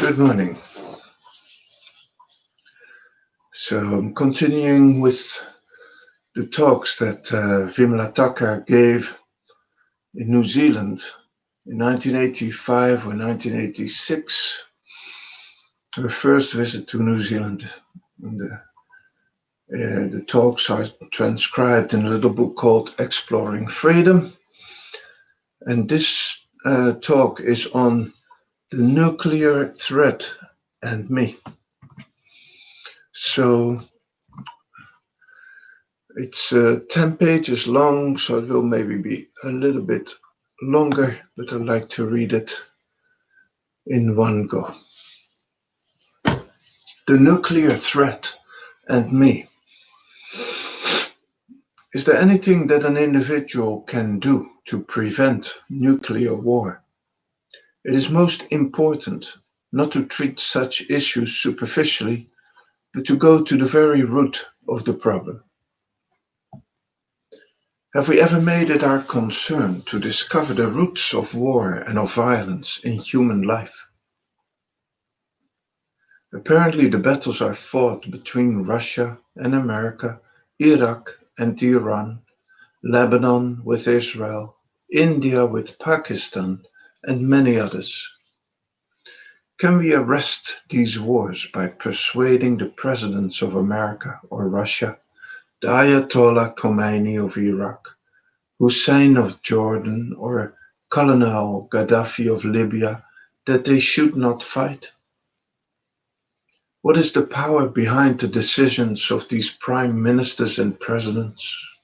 Good morning. So I'm continuing with the talks that Vimala Thakar gave in New Zealand in 1985 or 1986. Her first visit to New Zealand. And the talks are transcribed in a little book called Exploring Freedom. And this talk is on the nuclear threat and me. So it's 10 pages long, so it will maybe be a little bit longer, but I'd like to read it in one go. The nuclear threat and me. Is there anything that an individual can do to prevent nuclear war? It is most important not to treat such issues superficially, but to go to the very root of the problem. Have we ever made it our concern to discover the roots of war and of violence in human life? Apparently the battles are fought between Russia and America, Iraq and Iran, Lebanon with Israel, India with Pakistan, and many others. Can we arrest these wars by persuading the presidents of America or Russia, the Ayatollah Khomeini of Iraq, Hussein of Jordan, or Colonel Gaddafi of Libya that they should not fight? What is the power behind the decisions of these prime ministers and presidents?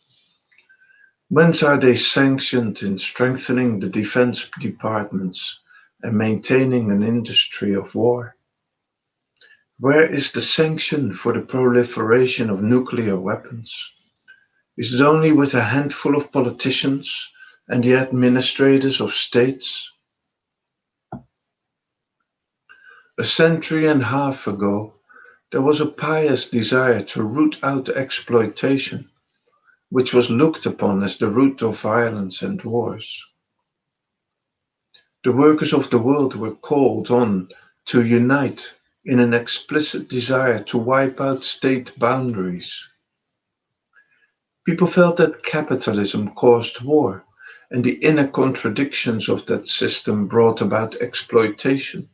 Whence are they sanctioned in strengthening the defense departments and maintaining an industry of war? Where is the sanction for the proliferation of nuclear weapons? Is it only with a handful of politicians and the administrators of states? A century and a half ago, there was a pious desire to root out exploitation, which was looked upon as the root of violence and wars. The workers of the world were called on to unite in an explicit desire to wipe out state boundaries. People felt that capitalism caused war, and the inner contradictions of that system brought about exploitation.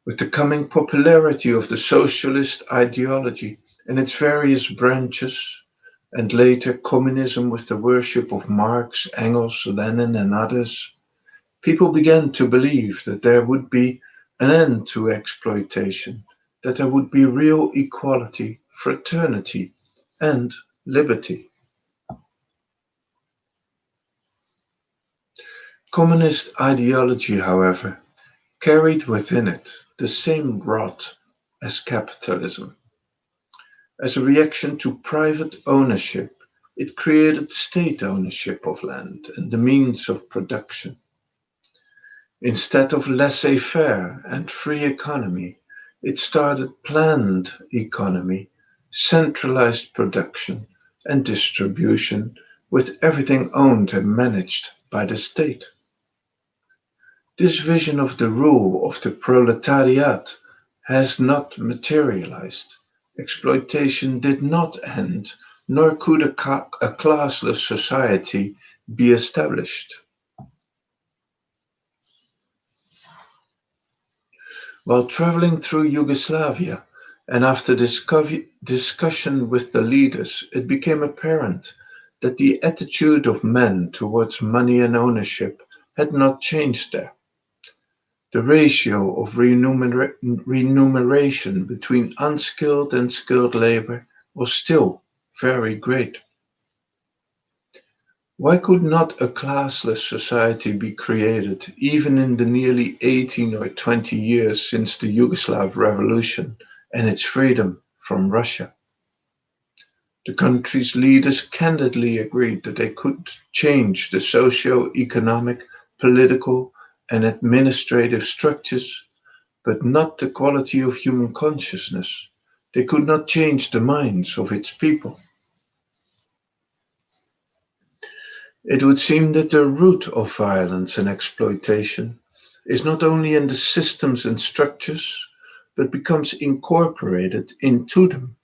With the coming popularity of the socialist ideology and its various branches, and later communism with the worship of Marx, Engels, Lenin, and others, people began to believe that there would be an end to exploitation, that there would be real equality, fraternity, and liberty. Communist ideology, however, carried within it the same rot as capitalism. As a reaction to private ownership, it created state ownership of land and the means of production. Instead of laissez-faire and free economy, it started planned economy, centralized production and distribution, with everything owned and managed by the state. This vision of the rule of the proletariat has not materialized. Exploitation did not end, nor could a classless society be established. While traveling through Yugoslavia, and after discussion with the leaders, it became apparent that the attitude of men towards money and ownership had not changed there. The ratio of remuneration between unskilled and skilled labor was still very great. Why could not a classless society be created even in the nearly 18 or 20 years since the Yugoslav Revolution and its freedom from Russia? The country's leaders candidly agreed that they could change the socio-economic, political, and administrative structures, but not the quality of human consciousness. They could not change the minds of its people. It would seem that the root of violence and exploitation is not only in the systems and structures, but becomes incorporated into them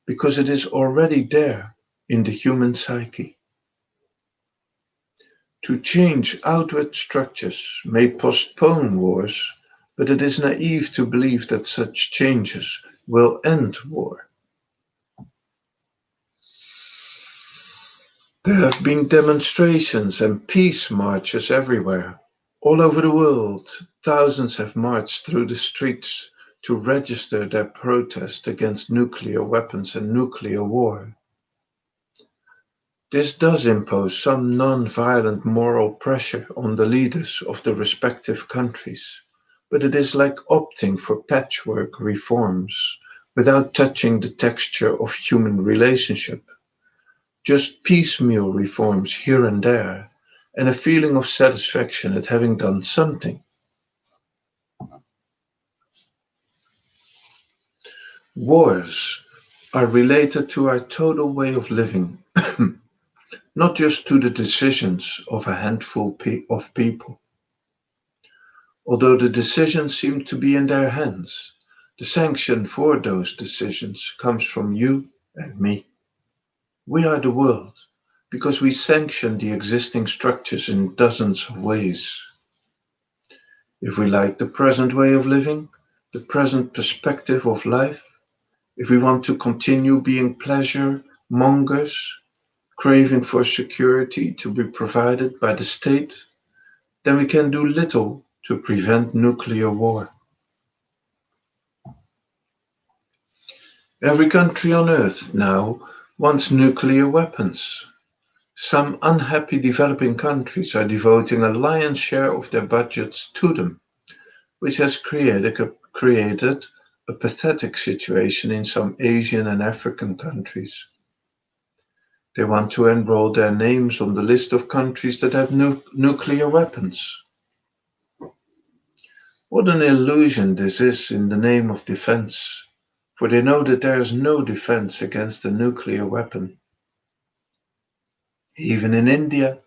because it is already there in the human psyche. To change outward structures may postpone wars, but it is naive to believe that such changes will end war. There have been demonstrations and peace marches everywhere. All over the world, thousands have marched through the streets to register their protest against nuclear weapons and nuclear war. This does impose some non-violent moral pressure on the leaders of the respective countries, but it is like opting for patchwork reforms without touching the texture of human relationship. Just piecemeal reforms here and there, and a feeling of satisfaction at having done something. Wars are related to our total way of living, not just to the decisions of a handful of people. Although the decisions seem to be in their hands, the sanction for those decisions comes from you and me. We are the world because we sanction the existing structures in dozens of ways. If we like the present way of living, the present perspective of life, if we want to continue being pleasure mongers, craving for security to be provided by the state, then we can do little to prevent nuclear war. Every country on earth now wants nuclear weapons. Some unhappy developing countries are devoting a lion's share of their budgets to them, which has created a pathetic situation in some Asian and African countries. They want to enroll their names on the list of countries that have nuclear weapons. What an illusion this is in the name of defense, for they know that there is no defense against a nuclear weapon. Even in India,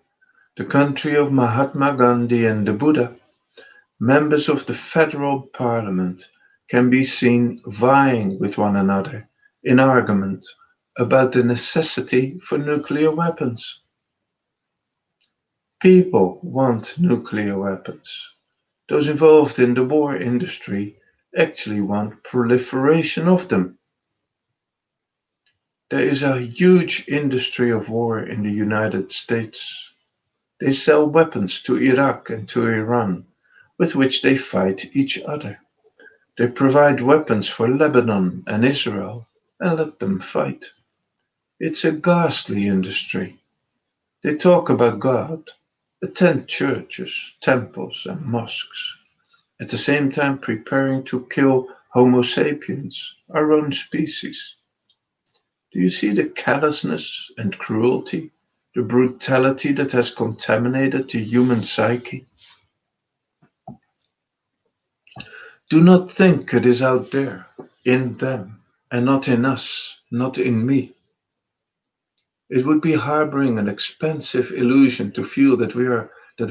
the country of Mahatma Gandhi and the Buddha, members of the federal parliament can be seen vying with one another in argument about the necessity for nuclear weapons. People want nuclear weapons. Those involved in the war industry actually want proliferation of them. There is a huge industry of war in the United States. They sell weapons to Iraq and to Iran, with which they fight each other. They provide weapons for Lebanon and Israel and let them fight. It's a ghastly industry. They talk about God, attend churches, temples, and mosques, at the same time preparing to kill Homo sapiens, our own species. Do you see the callousness and cruelty, the brutality that has contaminated the human psyche? Do not think it is out there, in them, and not in us, not in me. It would be harboring an expensive illusion to feel that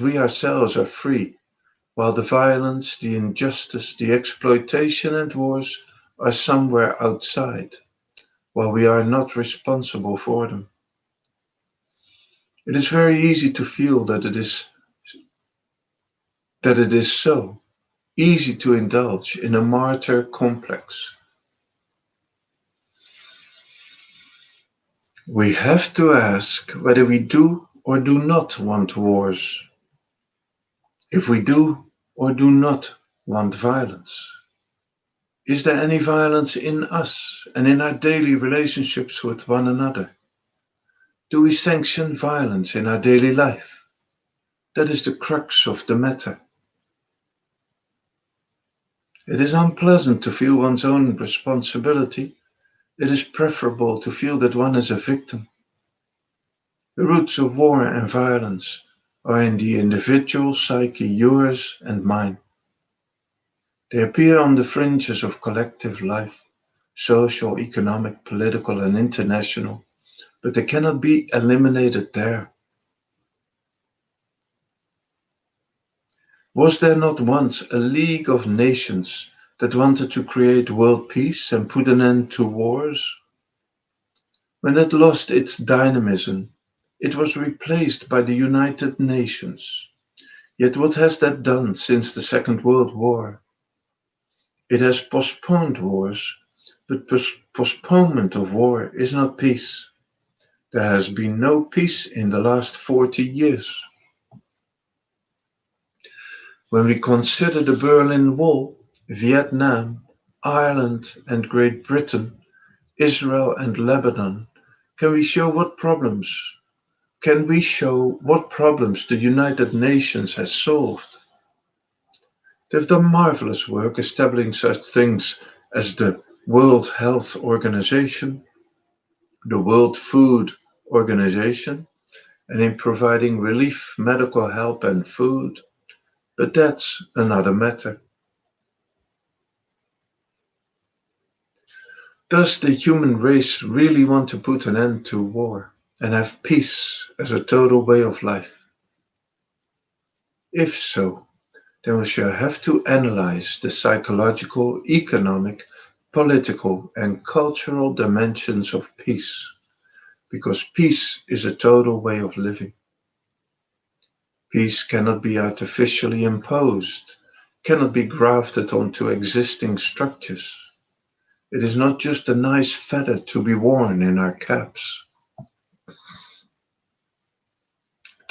we ourselves are free, while the violence, the injustice, the exploitation and wars are somewhere outside, while we are not responsible for them. It is very easy to feel that it is so, easy to indulge in a martyr complex. We have to ask whether we do or do not want wars, if we do or do not want violence. Is there any violence in us and in our daily relationships with one another? Do we sanction violence in our daily life? That is the crux of the matter. It is unpleasant to feel one's own responsibility. It is preferable to feel that one is a victim. The roots of war and violence are in the individual psyche, yours and mine. They appear on the fringes of collective life, social, economic, political, and international, but they cannot be eliminated there. Was there not once a League of Nations that wanted to create world peace and put an end to wars? When it lost its dynamism, it was replaced by the United Nations. Yet what has that done since the Second World War? It has postponed wars, but postponement of war is not peace. There has been no peace in the last 40 years. When we consider the Berlin Wall, Vietnam, Ireland and Great Britain, Israel and Lebanon, can we show what problems can we show what problems the United Nations has solved? They've done marvelous work establishing such things as the World Health Organization, the World Food Organization, and in providing relief, medical help, and food. But that's another matter. Does the human race really want to put an end to war and have peace as a total way of life? If so, then we shall have to analyze the psychological, economic, political, and cultural dimensions of peace, because peace is a total way of living. Peace cannot be artificially imposed, cannot be grafted onto existing structures. It is not just a nice feather to be worn in our caps.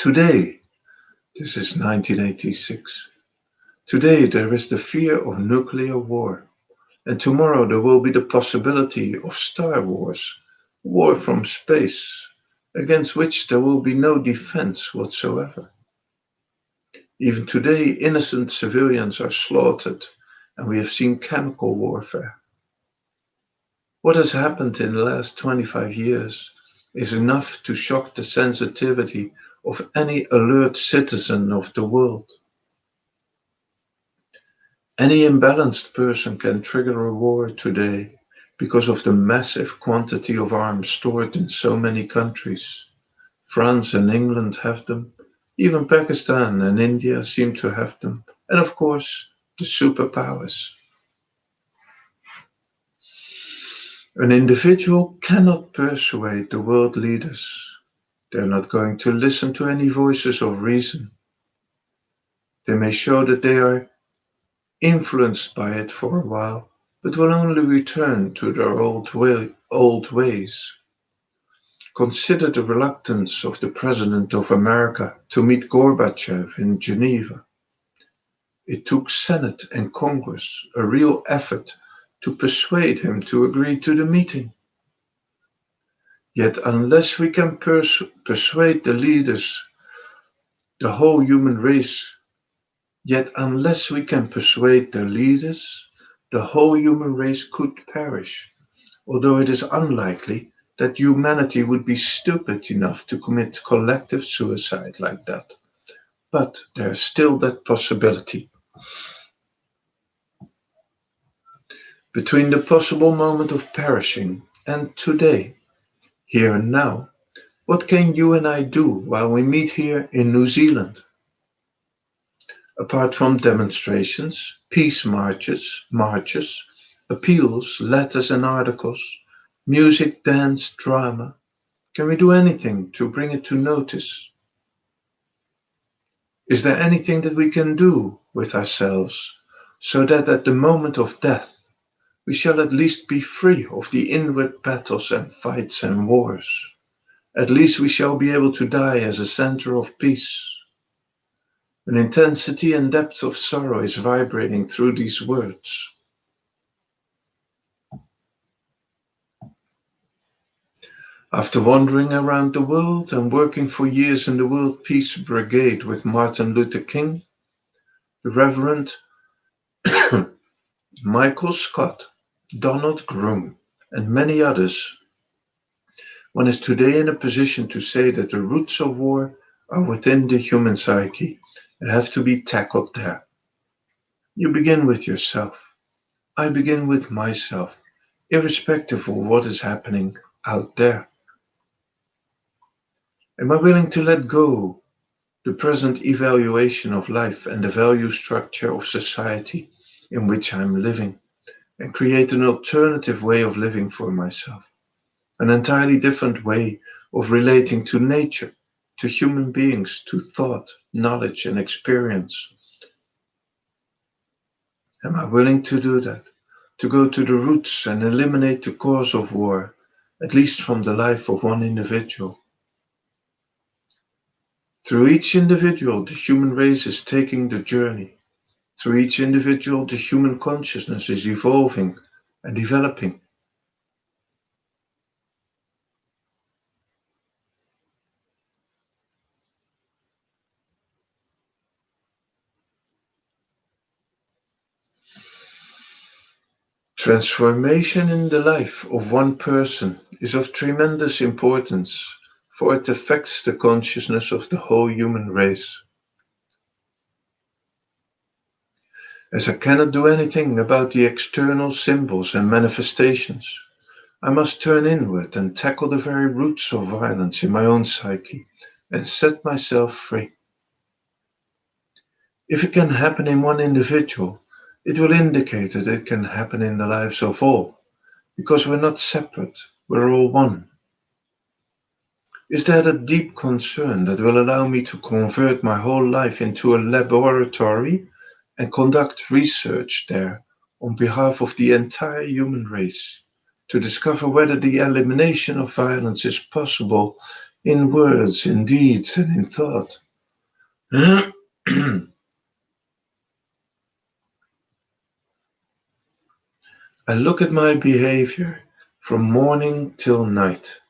Today, this is 1986, today there is the fear of nuclear war, and tomorrow there will be the possibility of Star Wars, war from space, against which there will be no defense whatsoever. Even today, innocent civilians are slaughtered, and we have seen chemical warfare. What has happened in the last 25 years is enough to shock the sensitivity of any alert citizen of the world. Any imbalanced person can trigger a war today because of the massive quantity of arms stored in so many countries. France and England have them, even Pakistan and India seem to have them, and of course, the superpowers. An individual cannot persuade the world leaders. They're not going to listen to any voices of reason. They may show that they are influenced by it for a while, but will only return to their old ways. Consider the reluctance of the President of America to meet Gorbachev in Geneva. It took Senate and Congress a real effort to persuade him to agree to the meeting. Yet unless we can persuade the leaders, the whole human race, yet unless we can persuade the leaders, the whole human race could perish, although it is unlikely that humanity would be stupid enough to commit collective suicide like that. But there is still that possibility. Between the possible moment of perishing and today, here and now, what can you and I do while we meet here in New Zealand? Apart from demonstrations, peace marches, appeals, letters and articles, music, dance, drama, can we do anything to bring it to notice? Is there anything that we can do with ourselves so that at the moment of death we shall at least be free of the inward battles and fights and wars? At least we shall be able to die as a center of peace. An intensity and depth of sorrow is vibrating through these words. After wandering around the world and working for years in the World Peace Brigade with Martin Luther King, the Reverend Michael Scott, Donald Groom, and many others, one is today in a position to say that the roots of war are within the human psyche and have to be tackled there. You begin with yourself. I begin with myself, irrespective of what is happening out there. Am I willing to let go the present evaluation of life and the value structure of society in which I'm living, and create an alternative way of living for myself, an entirely different way of relating to nature, to human beings, to thought, knowledge, and experience. Am I willing to do that? To go to the roots and eliminate the cause of war, at least from the life of one individual? Through each individual, the human race is taking the journey. Through each individual, the human consciousness is evolving and developing. Transformation in the life of one person is of tremendous importance, for it affects the consciousness of the whole human race. As I cannot do anything about the external symbols and manifestations, I must turn inward and tackle the very roots of violence in my own psyche and set myself free. If it can happen in one individual, it will indicate that it can happen in the lives of all, because we're not separate, we're all one. Is that a deep concern that will allow me to convert my whole life into a laboratory and conduct research there on behalf of the entire human race to discover whether the elimination of violence is possible in words, in deeds, and in thought? I look at my behavior from morning till night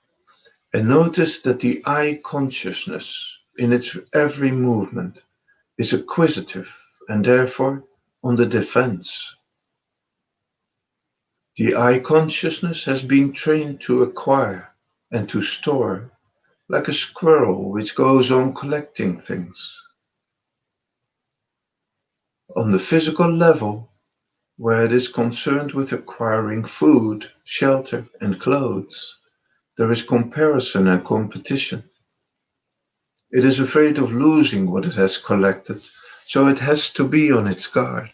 and notice that the I consciousness in its every movement is acquisitive and therefore on the defense. The I consciousness has been trained to acquire and to store, like a squirrel which goes on collecting things. On the physical level, where it is concerned with acquiring food, shelter, and clothes, there is comparison and competition. It is afraid of losing what it has collected, so it has to be on its guard.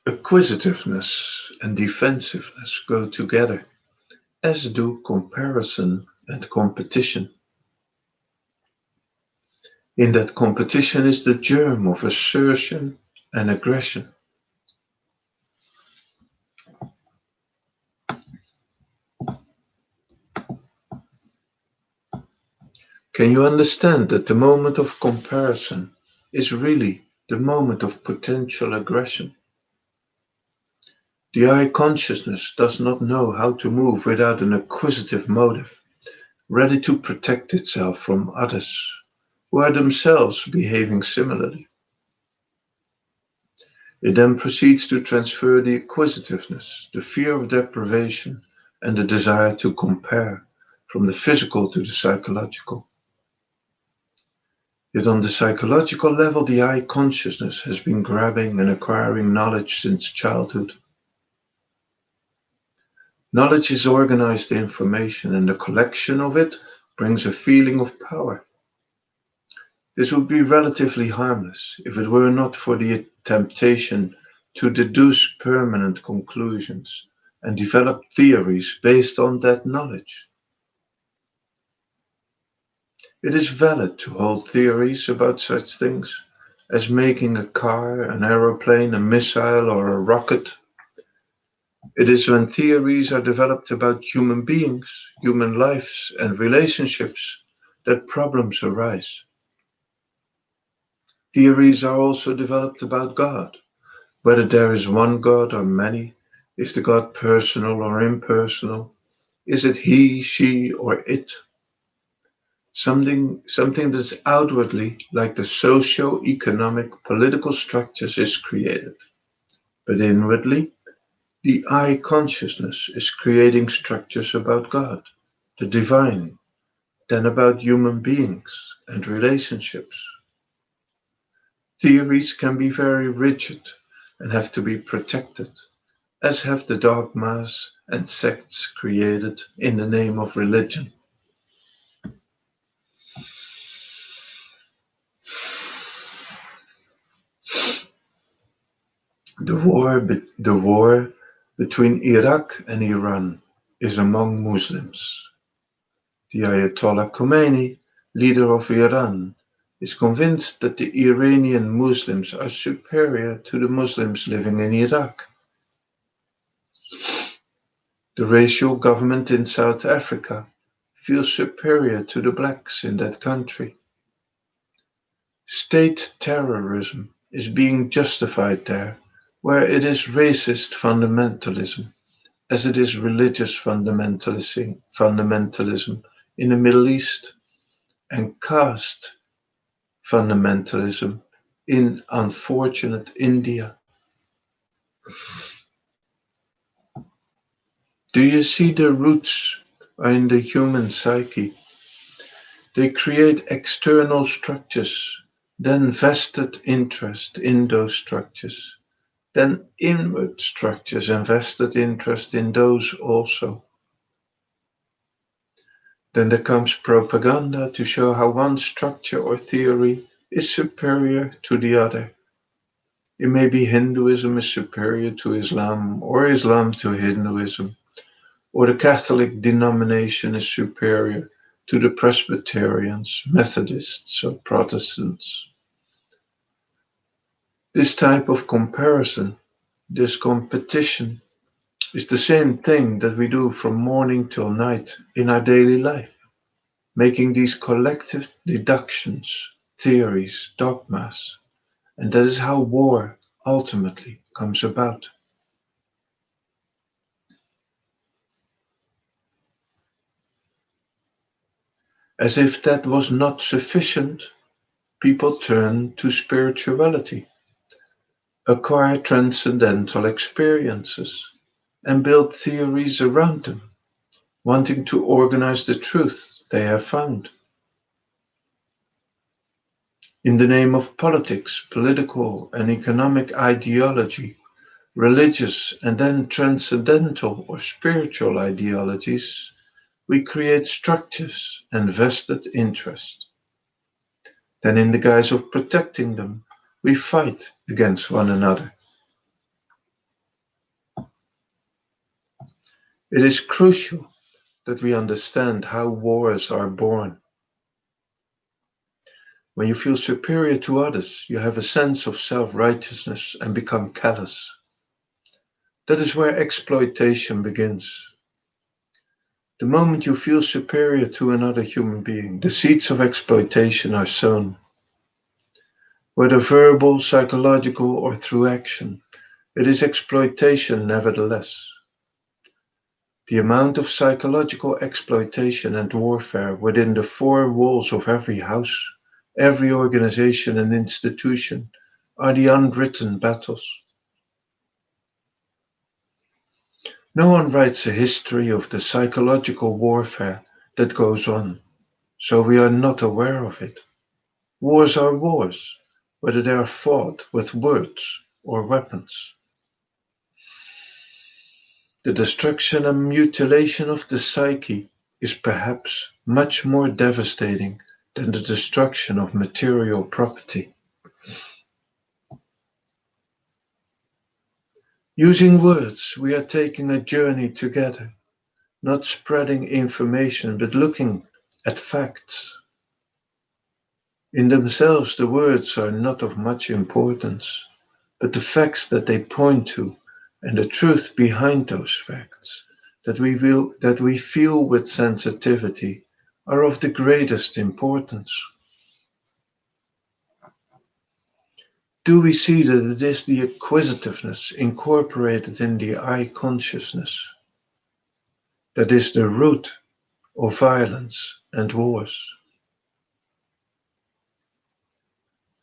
Acquisitiveness and defensiveness go together, as do comparison and competition. In that competition is the germ of assertion and aggression. Can you understand that the moment of comparison is really the moment of potential aggression? The I consciousness does not know how to move without an acquisitive motive, ready to protect itself from others who are themselves behaving similarly. It then proceeds to transfer the acquisitiveness, the fear of deprivation, and the desire to compare from the physical to the psychological. Yet on the psychological level, the I consciousness has been grabbing and acquiring knowledge since childhood. Knowledge is organized information, and the collection of it brings a feeling of power. This would be relatively harmless if it were not for the temptation to deduce permanent conclusions and develop theories based on that knowledge. It is valid to hold theories about such things as making a car, an aeroplane, a missile, or a rocket. It is when theories are developed about human beings, human lives, and relationships that problems arise. Theories are also developed about God, whether there is one God or many. Is the God personal or impersonal? Is it he, she, or it? Something that's outwardly like the socio-economic political structures is created, but inwardly the I consciousness is creating structures about God, the divine, then about human beings and relationships. Theories can be very rigid and have to be protected, as have the dogmas and sects created in the name of religion. The war between Iraq and Iran is among Muslims. The Ayatollah Khomeini, leader of Iran, is convinced that the Iranian Muslims are superior to the Muslims living in Iraq. The racial government in South Africa feels superior to the blacks in that country. State terrorism is being justified there, where it is racist fundamentalism, as it is religious fundamentalism in the Middle East, and caste fundamentalism in unfortunate India. Do you see the roots are in the human psyche? They create external structures, then vested interest in those structures, then inward structures and vested interest in those also. Then there comes propaganda to show how one structure or theory is superior to the other. It may be Hinduism is superior to Islam, or Islam to Hinduism, or the Catholic denomination is superior to the Presbyterians, Methodists, or Protestants. This type of comparison, this competition, is the same thing that we do from morning till night in our daily life, making these collective deductions, theories, dogmas, and that is how war ultimately comes about. As if that was not sufficient, people turn to spirituality, acquire transcendental experiences, and build theories around them, wanting to organize the truth they have found. In the name of politics, political and economic ideology, religious and then transcendental or spiritual ideologies, we create structures and vested interest. Then, in the guise of protecting them, we fight against one another. It is crucial that we understand how wars are born. When you feel superior to others, you have a sense of self-righteousness and become callous. That is where exploitation begins. The moment you feel superior to another human being, the seeds of exploitation are sown. Whether verbal, psychological, or through action, it is exploitation nevertheless. The amount of psychological exploitation and warfare within the four walls of every house, every organization and institution are the unwritten battles. No one writes a history of the psychological warfare that goes on, so we are not aware of it. Wars are wars, whether they are fought with words or weapons. The destruction and mutilation of the psyche is perhaps much more devastating than the destruction of material property. Using words, we are taking a journey together, not spreading information, but looking at facts. In themselves, the words are not of much importance, but the facts that they point to and the truth behind those facts that we feel with sensitivity are of the greatest importance. Do we see that it is the acquisitiveness incorporated in the I consciousness that is the root of violence and wars?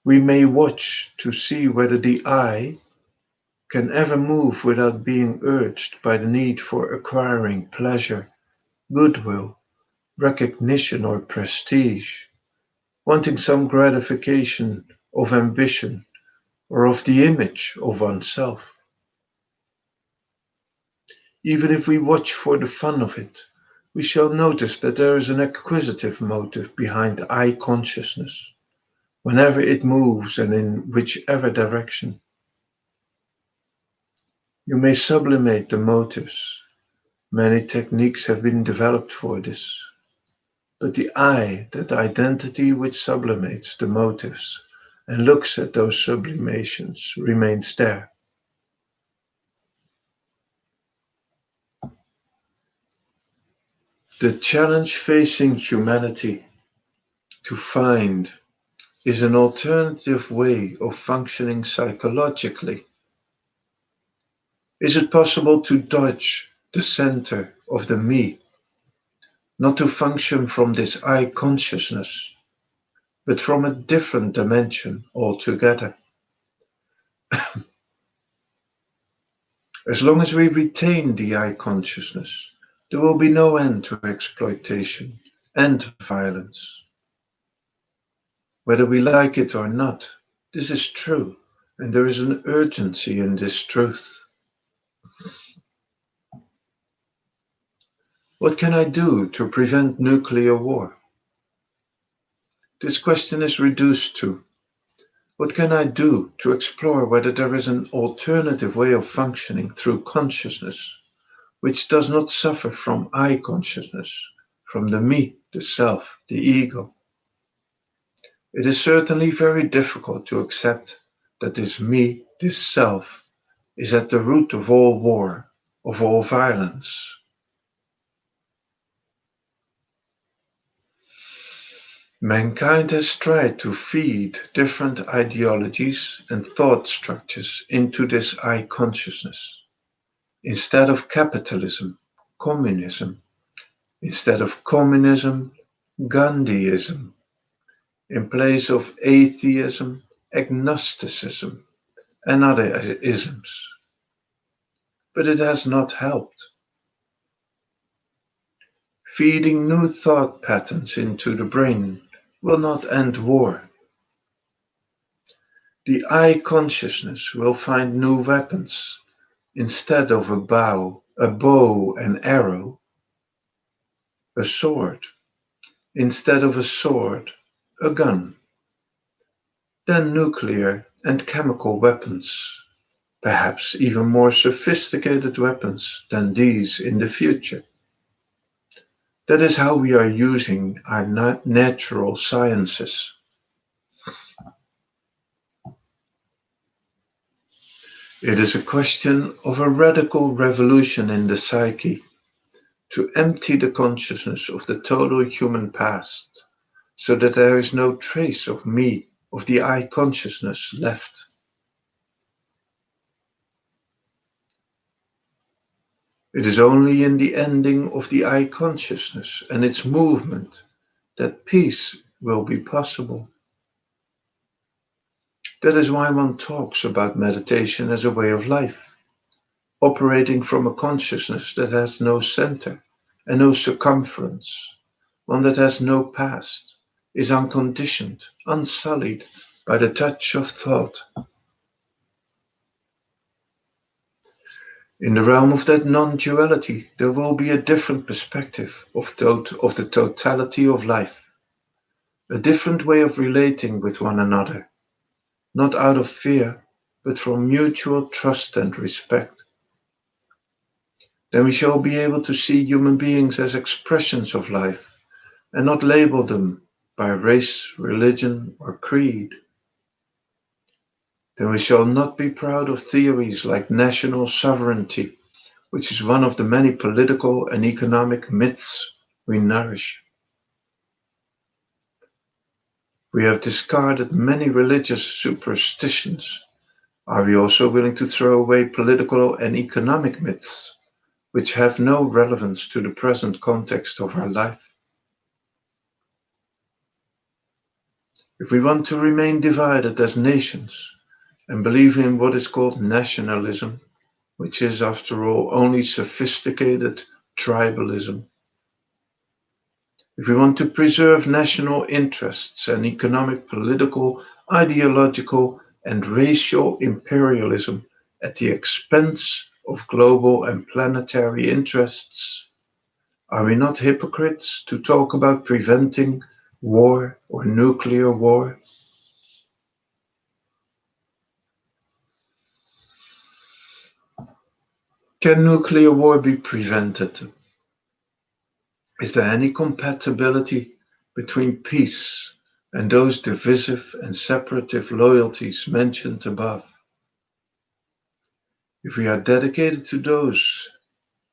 We may watch to see whether the I can ever move without being urged by the need for acquiring pleasure, goodwill, recognition, or prestige, wanting some gratification of ambition or of the image of oneself. Even if we watch for the fun of it, we shall notice that there is an acquisitive motive behind I consciousness, whenever it moves and in whichever direction. You may sublimate the motives. Many techniques have been developed for this. But the I, that identity which sublimates the motives and looks at those sublimations, remains there. The challenge facing humanity to find is an alternative way of functioning psychologically. Is it possible to dodge the center of the me, not to function from this I consciousness, but from a different dimension altogether? As long as we retain the I consciousness, there will be no end to exploitation and violence. Whether we like it or not, this is true, and there is an urgency in this truth. What can I do to prevent nuclear war? This question is reduced to: what can I do to explore whether there is an alternative way of functioning through consciousness, which does not suffer from I consciousness, from the me, the self, the ego? It is certainly very difficult to accept that this me, this self, is at the root of all war, of all violence. Mankind has tried to feed different ideologies and thought structures into this I consciousness. Instead of capitalism, communism. Instead of communism, Gandhiism. In place of atheism, agnosticism, and other isms. But it has not helped. Feeding new thought patterns into the brain will not end war. The I consciousness will find new weapons. Instead of a bow and arrow, a sword. Instead of a sword, a gun. Then nuclear and chemical weapons. Perhaps even more sophisticated weapons than these in the future. That is how we are using our natural sciences. It is a question of a radical revolution in the psyche to empty the consciousness of the total human past so that there is no trace of me, of the I consciousness left. It is only in the ending of the I consciousness and its movement that peace will be possible. That is why one talks about meditation as a way of life, operating from a consciousness that has no center and no circumference, one that has no past, is unconditioned, unsullied by the touch of thought. In the realm of that non-duality, there will be a different perspective of the totality of life, a different way of relating with one another, not out of fear, but from mutual trust and respect. Then we shall be able to see human beings as expressions of life and not label them by race, religion, or creed. Then we shall not be proud of theories like national sovereignty, which is one of the many political and economic myths we nourish. We have discarded many religious superstitions. Are we also willing to throw away political and economic myths, which have no relevance to the present context of our life? If we want to remain divided as nations and believe in what is called nationalism, which is, after all, only sophisticated tribalism, if we want to preserve national interests and economic, political, ideological, and racial imperialism at the expense of global and planetary interests? Are we not hypocrites to talk about preventing war or nuclear war? Can nuclear war be prevented? Is there any compatibility between peace and those divisive and separative loyalties mentioned above? If we are dedicated to those,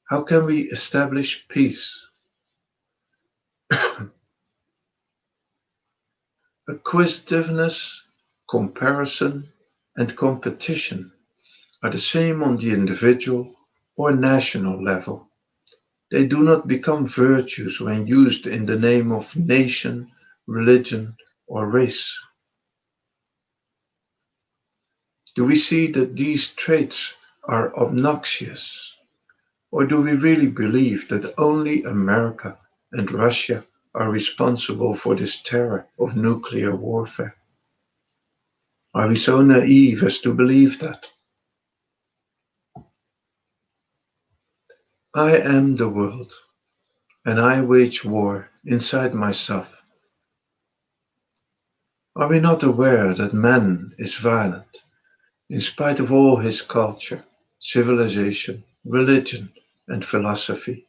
how can we establish peace? Acquisitiveness, comparison, and competition are the same on the individual or national level. They do not become virtues when used in the name of nation, religion, or race. Do we see that these traits are obnoxious? Or do we really believe that only America and Russia are responsible for this terror of nuclear warfare? Are we so naive as to believe that? I am the world, and I wage war inside myself. Are we not aware that man is violent, in spite of all his culture, civilization, religion, and philosophy?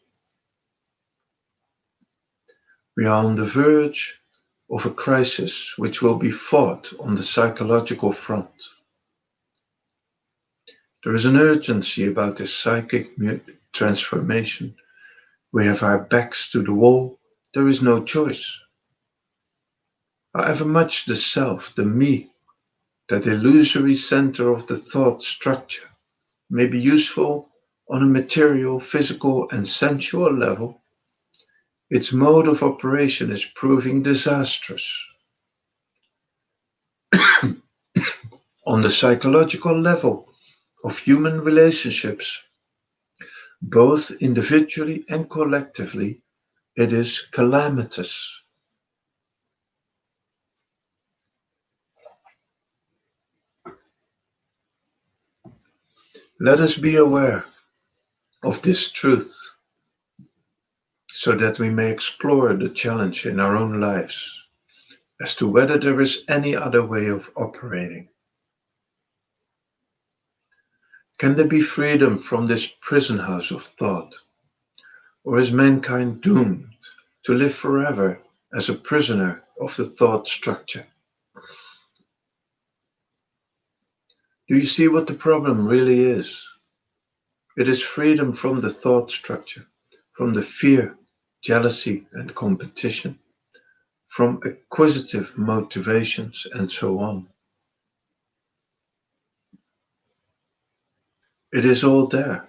We are on the verge of a crisis which will be fought on the psychological front. There is an urgency about this psychic transformation. We have our backs to the wall. There is no choice. However much the self, the me, that illusory center of the thought structure, may be useful on a material, physical, and sensual level, its mode of operation is proving disastrous. On the psychological level of human relationships, both individually and collectively, it is calamitous. Let us be aware of this truth so that we may explore the challenge in our own lives as to whether there is any other way of operating. Can there be freedom from this prison house of thought, or is mankind doomed to live forever as a prisoner of the thought structure? Do you see what the problem really is? It is freedom from the thought structure, from the fear, jealousy, and competition, from acquisitive motivations, and so on. It is all there.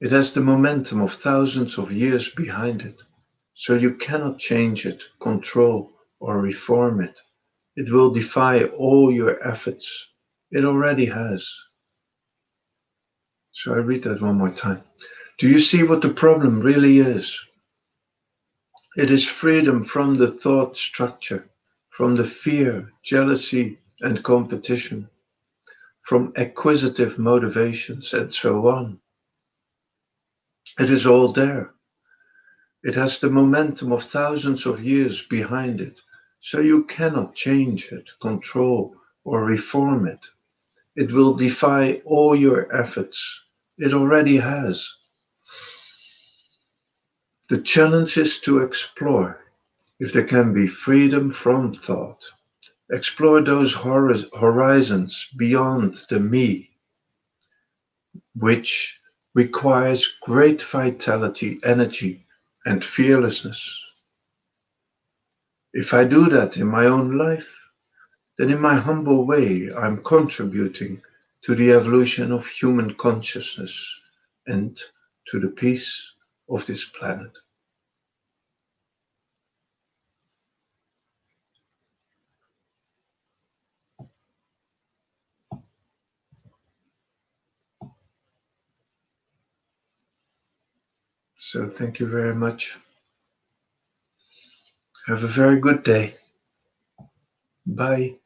It has the momentum of thousands of years behind it, so you cannot change it, control, or reform it. It will defy all your efforts. It already has. So I read that one more time. Do you see what the problem really is? It is freedom from the thought structure, from the fear, jealousy, and competition, from acquisitive motivations, and so on. It is all there. It has the momentum of thousands of years behind it, so you cannot change it, control, or reform it. It will defy all your efforts. It already has. The challenge is to explore if there can be freedom from thought. Explore those horizons beyond the me, which requires great vitality, energy, and fearlessness. If I do that in my own life, then in my humble way, I'm contributing to the evolution of human consciousness and to the peace of this planet. So thank you very much. Have a very good day. Bye.